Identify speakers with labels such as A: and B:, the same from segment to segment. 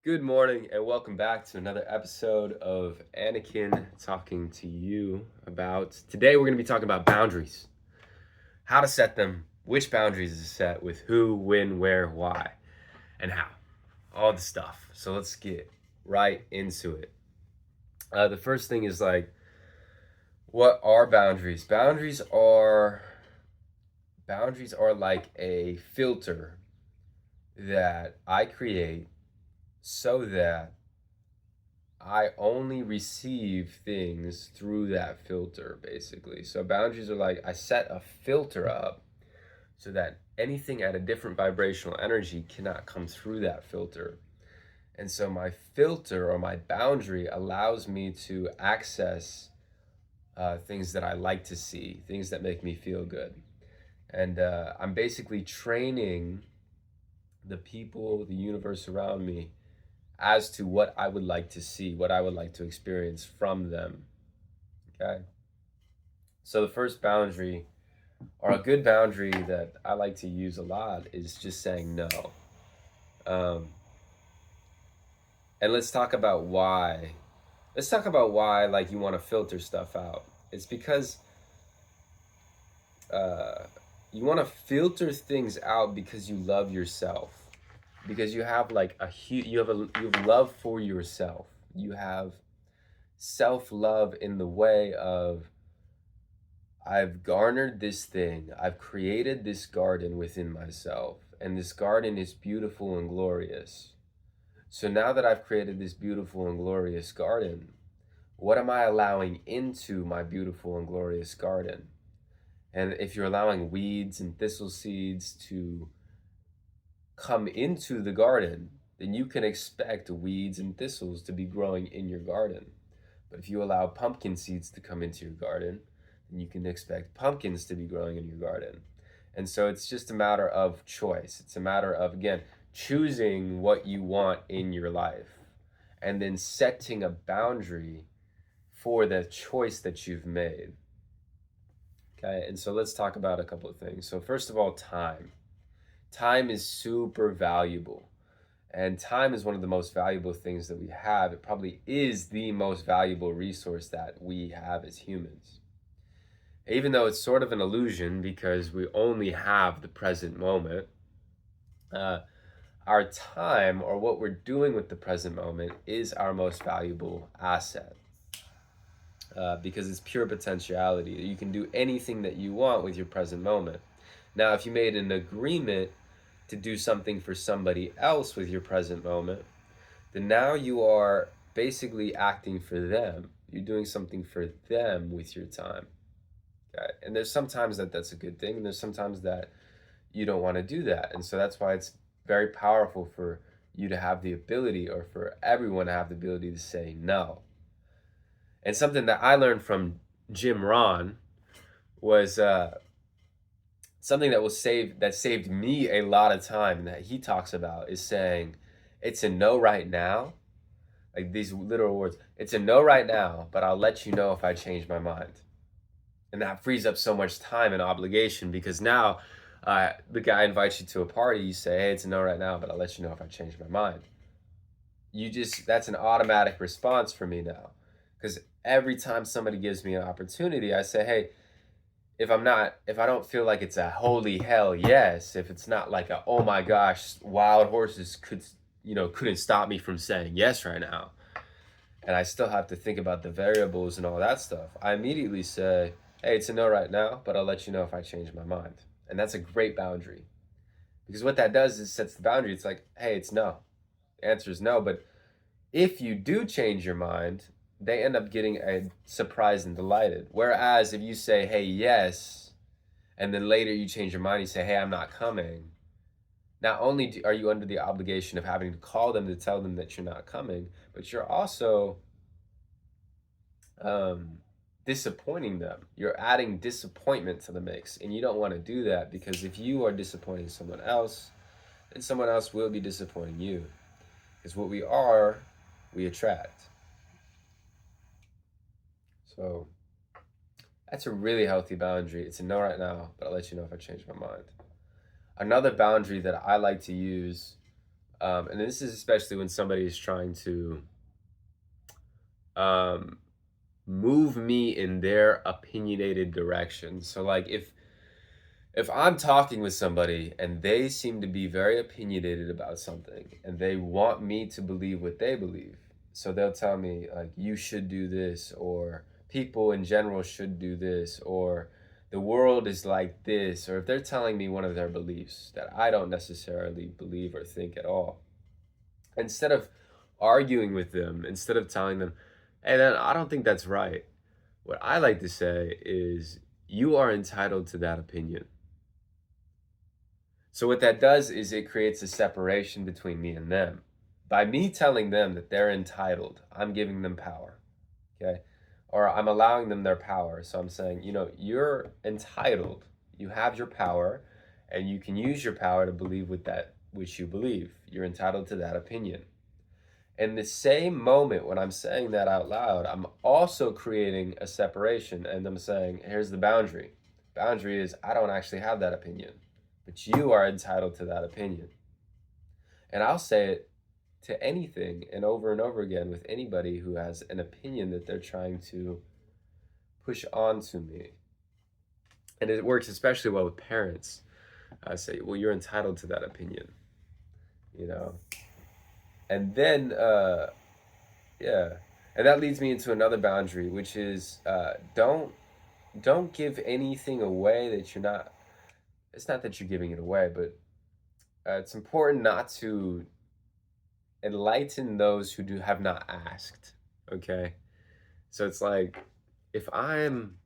A: Good morning and welcome back to another episode of Anakin talking to you about. Today we're going to be talking about boundaries, how to set them, which boundaries to set with who, when, where, why, and how. All the stuff. So let's get right into it. The first thing is what are boundaries? Boundaries are like a filter that I create so that I only receive things through that filter, basically. So boundaries are like I set a filter up so that anything at a different vibrational energy cannot come through that filter. And so my filter or my boundary allows me to access things that I like to see, things that make me feel good. And I'm basically training the people, the universe around me as to what I would like to see, what I would like to experience from them. Okay. So the first boundary, or a good boundary that I like to use a lot, is just saying no. Um, and let's talk about why. Let's talk about why, like, you want to filter stuff out. It's because uh, you want to filter things out because you love yourself. Because you have like you have love for yourself. You have self love in the way of I've garnered this thing. I've created this garden within myself, and this garden is beautiful and glorious. So now that I've created this beautiful and glorious garden, what am I allowing into my beautiful and glorious garden? And if you're allowing weeds and thistle seeds to come into the garden, then you can expect weeds and thistles to be growing in your garden. But if you allow pumpkin seeds to come into your garden, then you can expect pumpkins to be growing in your garden. And so it's just a matter of choice. It's a matter of, again, choosing what you want in your life and then setting a boundary for the choice that you've made. Okay, and so let's talk about a couple of things. So, first of all, time. Time is super valuable. And time is one of the most valuable things that we have. It probably is the most valuable resource that we have as humans. Even though it's sort of an illusion because we only have the present moment, uh, our time or what we're doing with the present moment is our most valuable asset. Because it's pure potentiality. You can do anything that you want with your present moment. Now, if you made an agreement to do something for somebody else with your present moment, then now you are basically acting for them. You're doing something for them with your time. Okay? And there's sometimes that's a good thing, and there's sometimes that you don't want to do that. And so that's why it's very powerful for you to have the ability, or for everyone to have the ability to say no. And something that I learned from Jim Rohn was something that saved me a lot of time, that he talks about, is saying it's a no right now, like these literal words. It's a no right now, but I'll let you know if I change my mind. And that frees up so much time and obligation, because now the guy invites you to a party, you say, hey, it's a no right now, but I'll let you know if I change my mind. That's an automatic response for me now, because every time somebody gives me an opportunity, I say, hey, if I don't feel like it's a holy hell yes, if it's not like a, oh my gosh, wild horses couldn't stop me from saying yes right now, and I still have to think about the variables and all that stuff, I immediately say, hey, it's a no right now, but I'll let you know if I change my mind. And that's a great boundary, because what that does is sets the boundary. It's like, hey, it's no. The answer is no, but if you do change your mind, they end up getting a surprised and delighted. Whereas if you say, hey, yes, and then later you change your mind, you say, hey, I'm not coming, not only are you under the obligation of having to call them to tell them that you're not coming, but you're also um, disappointing them. You're adding disappointment to the mix, and you don't want to do that, because if you are disappointing someone else, then someone else will be disappointing you. Because what we are, we attract. So that's a really healthy boundary. It's a no right now, but I'll let you know if I change my mind. Another boundary that I like to use And this is especially when somebody is trying to um, move me in their opinionated direction. So like if I'm talking with somebody and they seem to be very opinionated about something and they want me to believe what they believe, so they'll tell me like you should do this, or people in general should do this, or the world is like this, or if they're telling me one of their beliefs that I don't necessarily believe or think at all, instead of arguing with them, instead of telling them, hey, then I don't think that's right, what I like to say is, you are entitled to that opinion. So what that does is it creates a separation between me and them. By me telling them that they're entitled, I'm giving them power. Okay? Or I'm allowing them their power. So I'm saying, you're entitled. You have your power, and you can use your power to believe with that which you believe. You're entitled to that opinion. In the same moment when I'm saying that out loud, I'm also creating a separation, and I'm saying, here's the boundary. Boundary is I don't actually have that opinion, but you are entitled to that opinion. And I'll say it to anything and over again with anybody who has an opinion that they're trying to push onto me. And it works especially well with parents. I say, well, you're entitled to that opinion, you know? And then, yeah. And that leads me into another boundary, which is don't give anything away that you're not. It's not that you're giving it away, but it's important not to enlighten those who have not asked. Okay, so it's like if I'm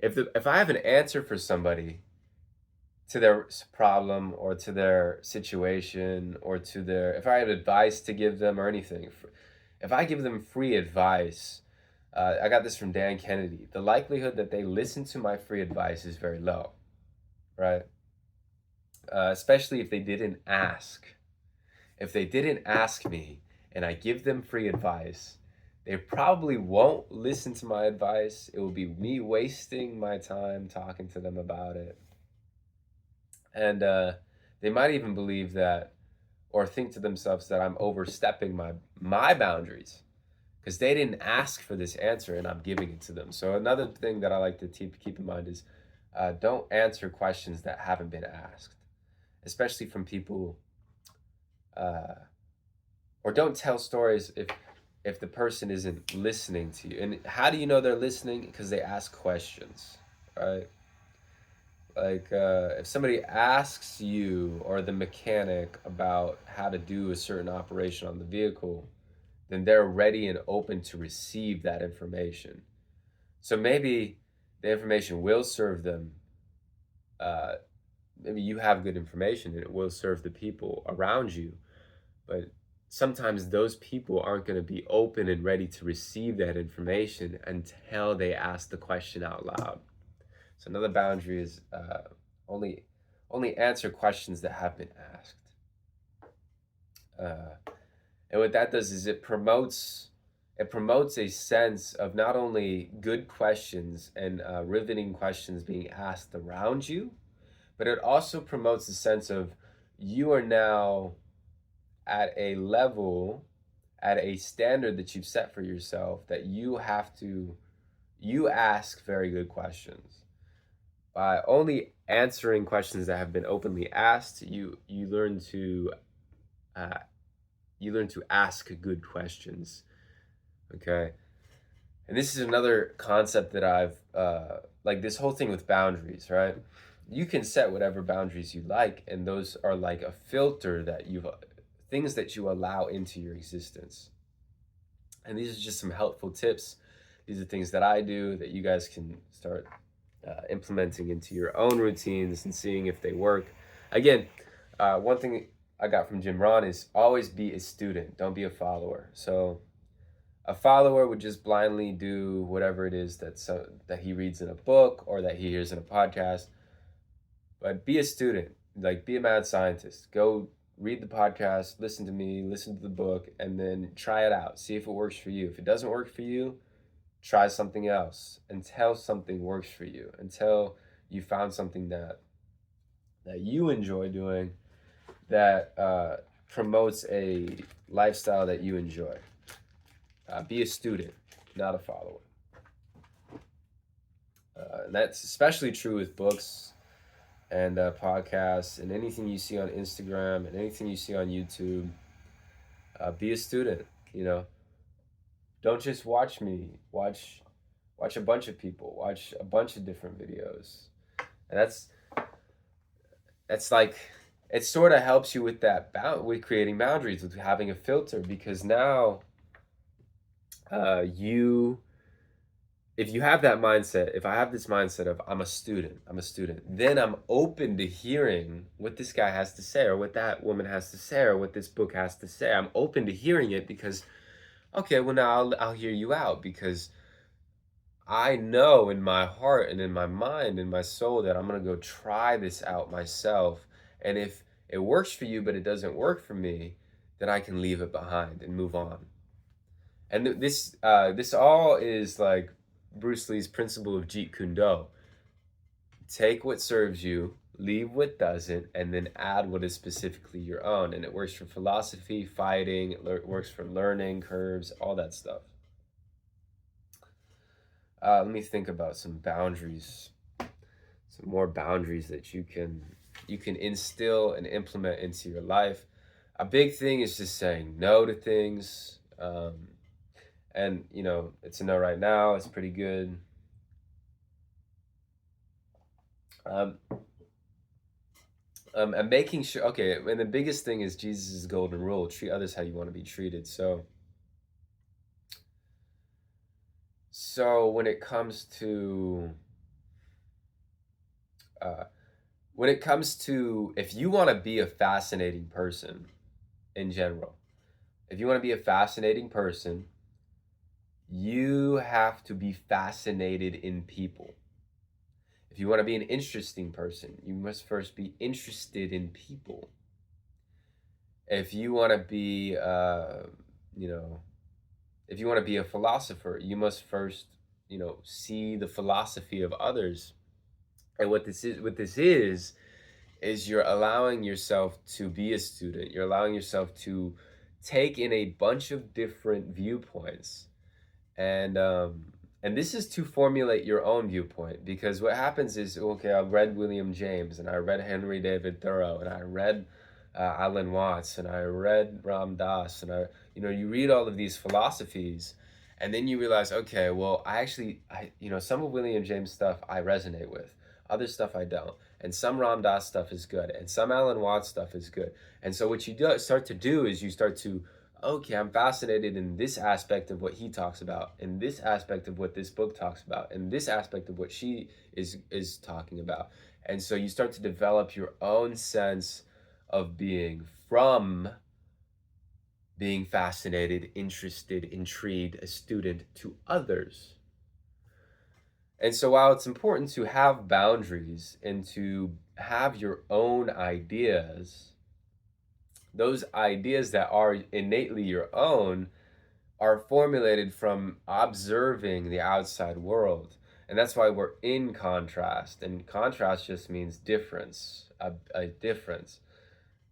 A: if I have an answer for somebody to their problem or to their situation or to their if I have advice to give them or anything, if I give them free advice, I got this from Dan Kennedy. The likelihood that they listen to my free advice is very low, right? Especially if they didn't ask. If they didn't ask me and I give them free advice, they probably won't listen to my advice. It will be me wasting my time talking to them about it. And they might even believe that or think to themselves that I'm overstepping my boundaries because they didn't ask for this answer and I'm giving it to them. So another thing that I like to keep in mind is don't answer questions that haven't been asked, especially from people, uh, or don't tell stories if the person isn't listening to you. And how do you know they're listening? Because they ask questions, right? Like if somebody asks you or the mechanic about how to do a certain operation on the vehicle, then they're ready and open to receive that information. So maybe the information will serve them. Uh, Maybe you have good information and it will serve the people around you. But sometimes those people aren't going to be open and ready to receive that information until they ask the question out loud. So another boundary is only only answer questions that have been asked. Uh, and what that does is it promotes a sense of not only good questions and riveting questions being asked around you, but it also promotes a sense of you are now at a level, at a standard that you've set for yourself that you ask very good questions. By only answering questions that have been openly asked, uh, you learn to ask good questions. Okay, and this is another concept that I've like this whole thing with boundaries, right? You can set whatever boundaries you like, and those are like a filter that you've things that you allow into your existence. And these are just some helpful tips. These are things that I do that you guys can start implementing into your own routines and seeing if they work. Again, one thing I got from Jim Rohn is always be a student, don't be a follower. So a follower would just blindly do whatever it is that he reads in a book or that he hears in a podcast. But be a student, like be a mad scientist. Go read the podcast, listen to me, listen to the book, and then try it out. See if it works for you. If it doesn't work for you, try something else until something works for you, until you found something that you enjoy doing, that promotes a lifestyle that you enjoy. Be a student, not a follower. And that's especially true with books and podcasts and anything you see on Instagram and anything you see on YouTube. Be a student. You know, don't just watch me. Watch a bunch of people. Watch a bunch of different videos, and that's like it sort of helps you with that with creating boundaries, with having a filter, because now you if you have that mindset, if I have this mindset of I'm a student, then I'm open to hearing what this guy has to say or what that woman has to say or what this book has to say. I'm open to hearing it because okay, well now I'll hear you out because I know in my heart and in my mind and my soul that I'm going to go try this out myself. And if it works for you but it doesn't work for me, then I can leave it behind and move on. And this all is like Bruce Lee's principle of Jeet Kune Do. Take what serves you, leave what doesn't, and then add what is specifically your own. And it works for philosophy, fighting, it works for learning curves, all that stuff. Let me think about some boundaries, some more boundaries that you can instill and implement into your life. A big thing is just saying no to things. And you know, it's a no right now. It's pretty good. Um, and making sure, okay, and the biggest thing is Jesus' golden rule: treat others how you want to be treated. So when it comes to uh, if you want to be a fascinating person in general, if you want to be a fascinating person, you have to be fascinated in people. If you want to be an interesting person, you must first be interested in people. If you want to be, you know, if you want to be a philosopher, you must first, you know, see the philosophy of others. And what this is you're allowing yourself to be a student. You're allowing yourself to take in a bunch of different viewpoints, and this is to formulate your own viewpoint, because what happens is, okay, I read William James and I read Henry David Thoreau and I read Alan Watts and I read Ram Dass and you read all of these philosophies, and then you realize, okay, well, some of William James stuff I resonate with, other stuff I don't, and some Ram Dass stuff is good, and some Alan Watts stuff is good, and so what you start to do is you start to, okay, I'm fascinated in this aspect of what he talks about, in this aspect of what this book talks about, in this aspect of what she is talking about. And so you start to develop your own sense of being, from being fascinated, interested, intrigued, a student, to others. And so while it's important to have boundaries and to have your own ideas, those ideas that are innately your own are formulated from observing the outside world. And that's why we're in contrast. And contrast just means difference, a difference.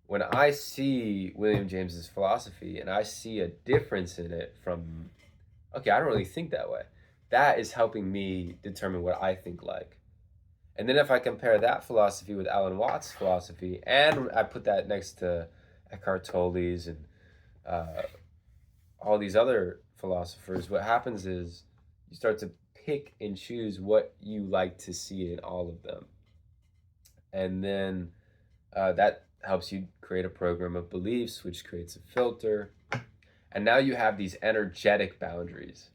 A: When I see William James's philosophy and I see a difference in it from, okay, I don't really think that way, that is helping me determine what I think like. And then if I compare that philosophy with Alan Watts' philosophy, and I put that next to Eckhart Tolle's and all these other philosophers, what happens is you start to pick and choose what you like to see in all of them. And then that helps you create a program of beliefs, which creates a filter. And now you have these energetic boundaries.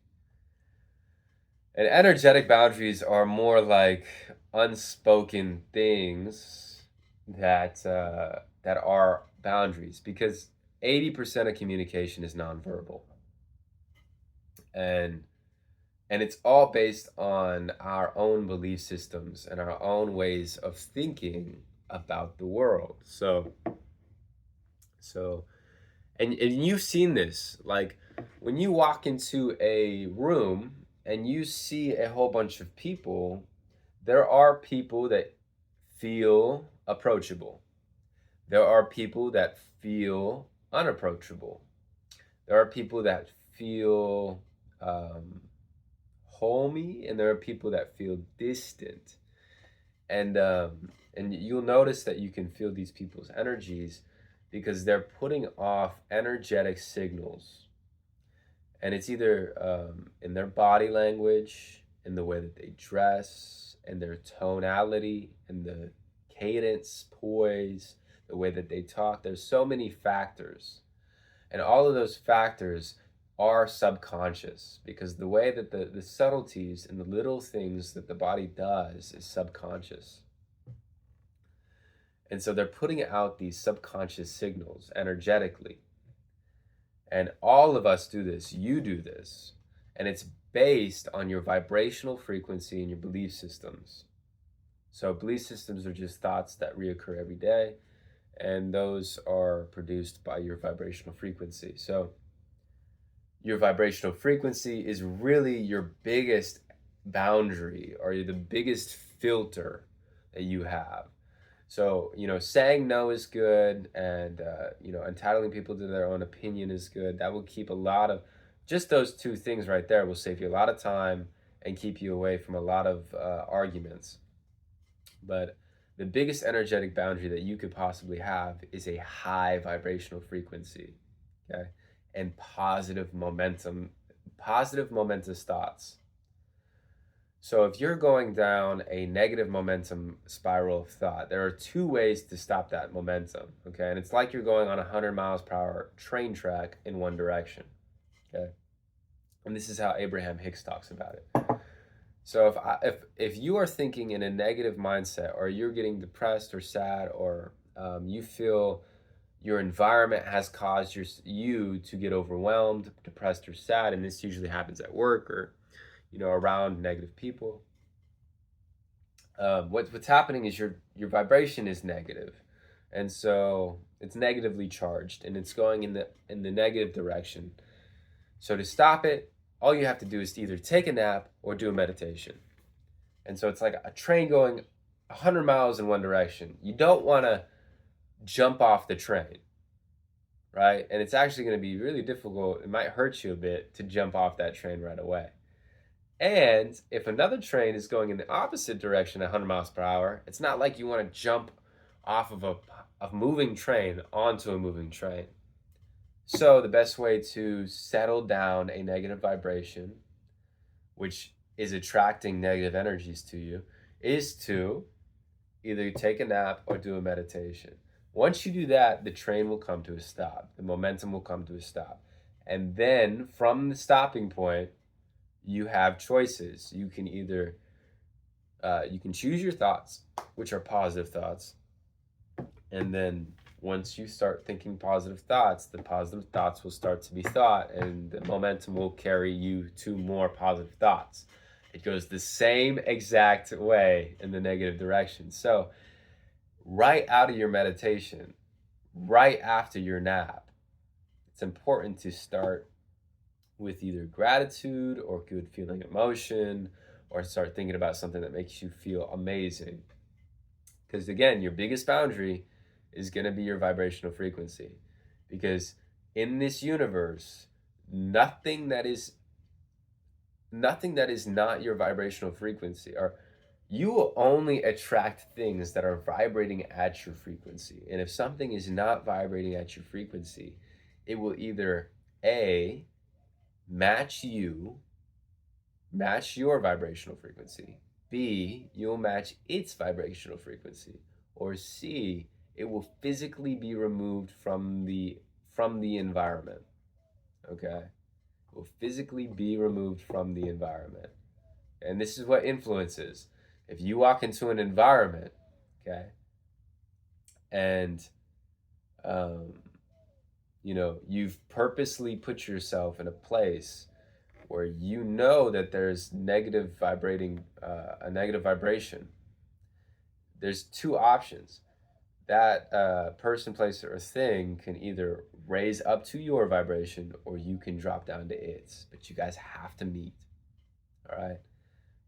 A: And energetic boundaries are more like unspoken things that are boundaries, because 80% of communication is nonverbal, and it's all based on our own belief systems and our own ways of thinking about the world. And you've seen this, like when you walk into a room and you see a whole bunch of people, there are people that feel approachable. There are people that feel unapproachable. There are people that feel homey, and there are people that feel distant. And you'll notice that you can feel these people's energies because they're putting off energetic signals, and it's either in their body language, in the way that they dress, in their tonality, in the cadence, poise, the way that they talk. There's so many factors, and all of those factors are subconscious, because the way that the subtleties and the little things that the body does is subconscious. And so they're putting out these subconscious signals energetically. And all of us do this. You do this. And it's based on your vibrational frequency and your belief systems. So belief systems are just thoughts that reoccur every day, and those are produced by your vibrational frequency. So your vibrational frequency is really your biggest boundary, or the biggest filter that you have. So, saying no is good, and, entitling people to their own opinion is good. That will keep a lot of, just those two things right there will save you a lot of time and keep you away from a lot of arguments. But the biggest energetic boundary that you could possibly have is a high vibrational frequency, okay? And positive momentous thoughts. So if you're going down a negative momentum spiral of thought, there are two ways to stop that momentum, okay? And it's like you're going on a 100 miles per hour train track in one direction, okay? And this is how Abraham Hicks talks about it. So if you are thinking in a negative mindset, or you're getting depressed or sad, or you feel your environment has caused you to get overwhelmed, depressed, or sad, and this usually happens at work, or around negative people. What's happening is your vibration is negative, and so it's negatively charged, and it's going in the negative direction. So to stop it, all you have to do is to either take a nap or do a meditation. And so it's like a train going 100 miles in one direction. You don't want to jump off the train, right? And it's actually going to be really difficult. It might hurt you a bit to jump off that train right away. And if another train is going in the opposite direction at 100 miles per hour, it's not like you want to jump off of a moving train onto a moving train. So the best way to settle down a negative vibration, which is attracting negative energies to you, is to either take a nap or do a meditation. Once you do that, the train will come to a stop. The momentum will come to a stop. And then from the stopping point, you have choices. You can either, you can choose your thoughts, which are positive thoughts. And then once you start thinking positive thoughts, the positive thoughts will start to be thought, and the momentum will carry you to more positive thoughts. It goes the same exact way in the negative direction. So right out of your meditation, right after your nap, it's important to start with either gratitude or good feeling emotion, or start thinking about something that makes you feel amazing. Because again, your biggest boundary is going to be your vibrational frequency. Because in this universe, nothing that is not your vibrational frequency, or you will only attract things that are vibrating at your frequency. And if something is not vibrating at your frequency, it will either A, match your vibrational frequency, B, you'll match its vibrational frequency, or C, it will physically be removed from the environment. Okay? It will physically be removed from the environment. And this is what influence is. If you walk into an environment, okay, and you've purposely put yourself in a place where you know that there's a negative vibration, there's two options. That person, place, or thing can either raise up to your vibration, or you can drop down to its. But you guys have to meet. All right?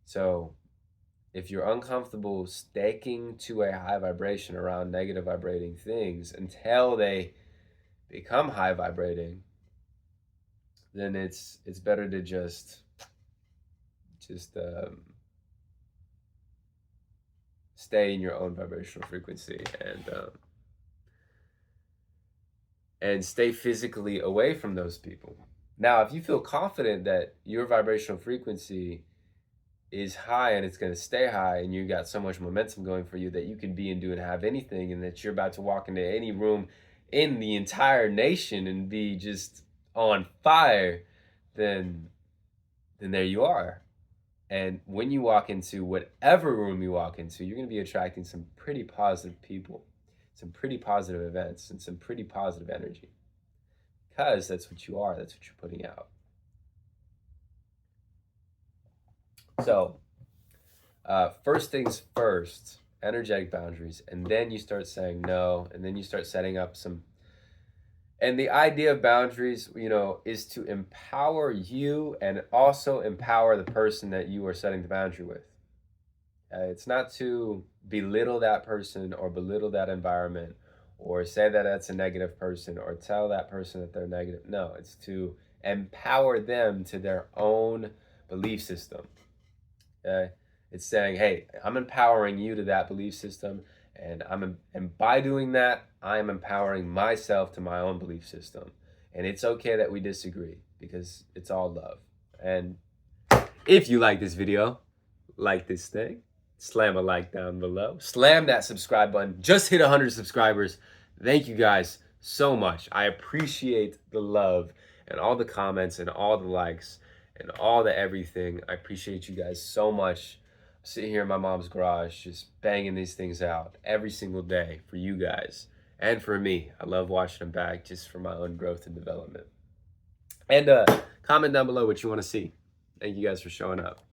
A: So if you're uncomfortable staking to a high vibration around negative vibrating things until they become high vibrating, then it's better to just stay in your own vibrational frequency and stay physically away from those people. Now, if you feel confident that your vibrational frequency is high and it's going to stay high, and you got so much momentum going for you that you can be and do and have anything, and that you're about to walk into any room in the entire nation and be just on fire, then there you are. And when you walk into whatever room you walk into, you're going to be attracting some pretty positive people, some pretty positive events, and some pretty positive energy, because that's what you are. That's what you're putting out. So first things first, energetic boundaries, and then you start saying no, and then you start setting up some. And the idea of boundaries, is to empower you and also empower the person that you are setting the boundary with. It's not to belittle that person or belittle that environment or say that that's a negative person or tell that person that they're negative. No, it's to empower them to their own belief system. Okay? It's saying, hey, I'm empowering you to that belief system, and by doing that, I am empowering myself to my own belief system. And it's okay that we disagree, because it's all love. And if you like this video, like this thing, slam a like down below. Slam that subscribe button. Just hit 100 subscribers. Thank you guys so much. I appreciate the love and all the comments and all the likes and all the everything. I appreciate you guys so much. I'm sitting here in my mom's garage just banging these things out every single day for you guys and for me. I love watching them back just for my own growth and development. And comment down below what you want to see. Thank you guys for showing up.